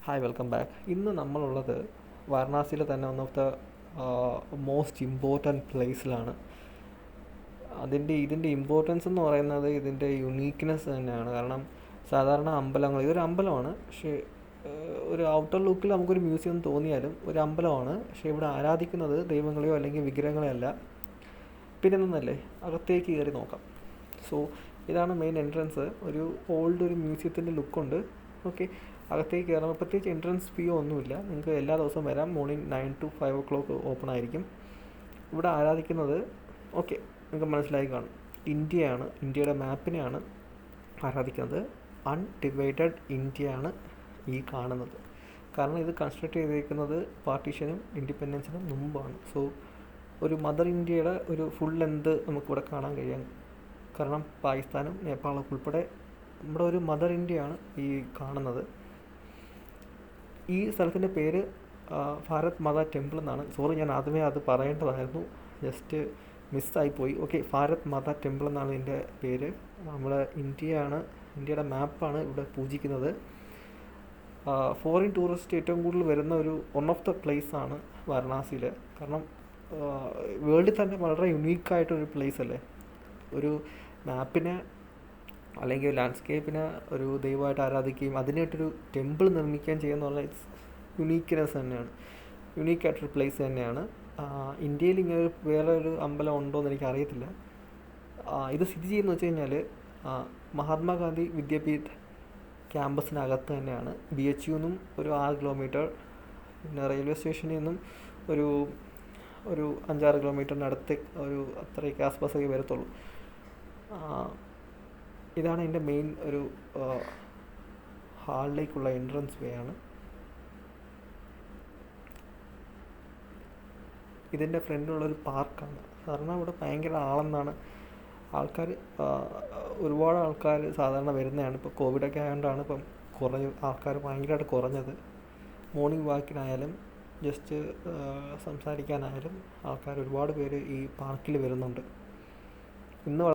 Hi welcome back. ഇന്ന് നമ്മളുള്ളത് വാരണാസിയിലെ തന്നെ one of the most important പ്ലേസിലാണ്. ഇതിൻ്റെ ഇമ്പോർട്ടൻസ് എന്ന് പറയുന്നത് ഇതിൻ്റെ യുണീക്ക്നെസ് തന്നെയാണ്. കാരണം സാധാരണ അമ്പലങ്ങൾ, ഇതൊരു അമ്പലമാണ്, പക്ഷേ ഒരു ഔട്ടർ ലുക്കിൽ നമുക്കൊരു മ്യൂസിയം തോന്നിയാലും ഒരു അമ്പലമാണ്. പക്ഷേ ഇവിടെ ആരാധിക്കുന്നത് ദൈവങ്ങളെയോ അല്ലെങ്കിൽ വിഗ്രഹങ്ങളെയോ അല്ല. പിന്നെ നിന്നല്ലേ അകത്തേക്ക് കയറി നോക്കാം. സോ ഇതാണ് മെയിൻ എൻട്രൻസ്. ഒരു മ്യൂസിയത്തിൻ്റെ ലുക്കുണ്ട്. ഓക്കെ, അകത്തേക്ക് കയറുമ്പോൾ പ്രത്യേകിച്ച് എൻട്രൻസ് ഫീയോ ഒന്നുമില്ല. നിങ്ങൾക്ക് എല്ലാ ദിവസവും വരാം. മോർണിംഗ് 9 to 5 o'clock ഓപ്പൺ ആയിരിക്കും. ഇവിടെ ആരാധിക്കുന്നത് ഓക്കെ നിങ്ങൾക്ക് മനസ്സിലായി കാണും, ഇന്ത്യയുടെ മാപ്പിനെയാണ് ആരാധിക്കുന്നത്. അൺഡിവൈഡഡ് ഇന്ത്യയാണ് ഈ കാണുന്നത്. കാരണം ഇത് കൺസ്ട്രക്ട് ചെയ്തിരിക്കുന്നത് പാർട്ടീഷനും ഇൻഡിപെൻഡൻസിനും മുമ്പാണ്. സോ ഒരു മദർ ഇന്ത്യയുടെ ഒരു ഫുൾ ലെന്ത് നമുക്കിവിടെ കാണാൻ കഴിയാം. കാരണം പാകിസ്ഥാനും നേപ്പാളൊക്കെ ഉൾപ്പെടെ നമ്മുടെ ഒരു മദർ ഇന്ത്യയാണ് ഈ കാണുന്നത്. ഈ സ്ഥലത്തിൻ്റെ പേര് ഭാരത് മാതാ ടെമ്പിൾ എന്നാണ്. സോറി, ഞാൻ ആദ്യമേ അത് പറയേണ്ടതായിരുന്നു, just മിസ്സായിപ്പോയി. Okay, Bharat Mata temple എന്നാണ് ഇതിൻ്റെ പേര്. നമ്മുടെ ഇന്ത്യയുടെ മാപ്പാണ് ഇവിടെ പൂജിക്കുന്നത്. ഫോറിൻ ടൂറിസ്റ്റ് ഏറ്റവും കൂടുതൽ വരുന്ന ഒരു വൺ ഓഫ് ദ പ്ലേസ് ആണ് വാരണാസിയിൽ. കാരണം വേൾഡിൽ തന്നെ വളരെ യുണീക്കായിട്ടൊരു പ്ലേസ് അല്ലേ. ഒരു മാപ്പിനെ അല്ലെങ്കിൽ ലാൻഡ്സ്കേപ്പിനെ ഒരു ദൈവമായിട്ട് ആരാധിക്കുകയും അതിനായിട്ടൊരു ടെമ്പിൾ നിർമ്മിക്കുകയും ചെയ്യുക എന്ന് പറഞ്ഞാൽ ഇറ്റ്സ് യുണീക്ക്നെസ് തന്നെയാണ്, യുണീക്കായിട്ടൊരു പ്ലേസ് തന്നെയാണ്. ഇന്ത്യയിൽ ഇങ്ങനെ വേറെ ഒരു അമ്പലം ഉണ്ടോ എന്ന് എനിക്കറിയത്തില്ല. ഇത് സ്ഥിതി ചെയ്യുന്നത് വെച്ച് കഴിഞ്ഞാൽ മഹാത്മാഗാന്ധി വിദ്യാപീഠ് ക്യാമ്പസിനകത്ത് തന്നെയാണ്. BHU ഒരു 6 കിലോമീറ്റർ, പിന്നെ റെയിൽവേ സ്റ്റേഷനിൽ നിന്നും ഒരു 5-6 കിലോമീറ്ററിനടുത്ത് ഒരു അത്രയൊക്കെ ആസ്പാസൊക്കെ വരത്തുള്ളൂ. ഇതാണ് എൻ്റെ മെയിൻ ഒരു ഹാളിലേക്കുള്ള എൻട്രൻസ് വേ ആണ്. ഇതിൻ്റെ ഫ്രണ്ടിലുള്ളൊരു പാർക്കാണ്. കാരണം ഇവിടെ ഭയങ്കര ആളെന്നാണ് ഒരുപാട് ആൾക്കാർ സാധാരണ വരുന്നതാണ്. ഇപ്പോൾ കോവിഡൊക്കെ ആയതുകൊണ്ടാണ് ഇപ്പം ആൾക്കാർ ഭയങ്കരമായിട്ട് കുറഞ്ഞത്. മോർണിംഗ് വാക്കിനായാലും ജസ്റ്റ് സംസാരിക്കാനായാലും ആൾക്കാർ ഒരുപാട് പേര് ഈ പാർക്കിൽ വരുന്നുണ്ട്. ഇന്ന്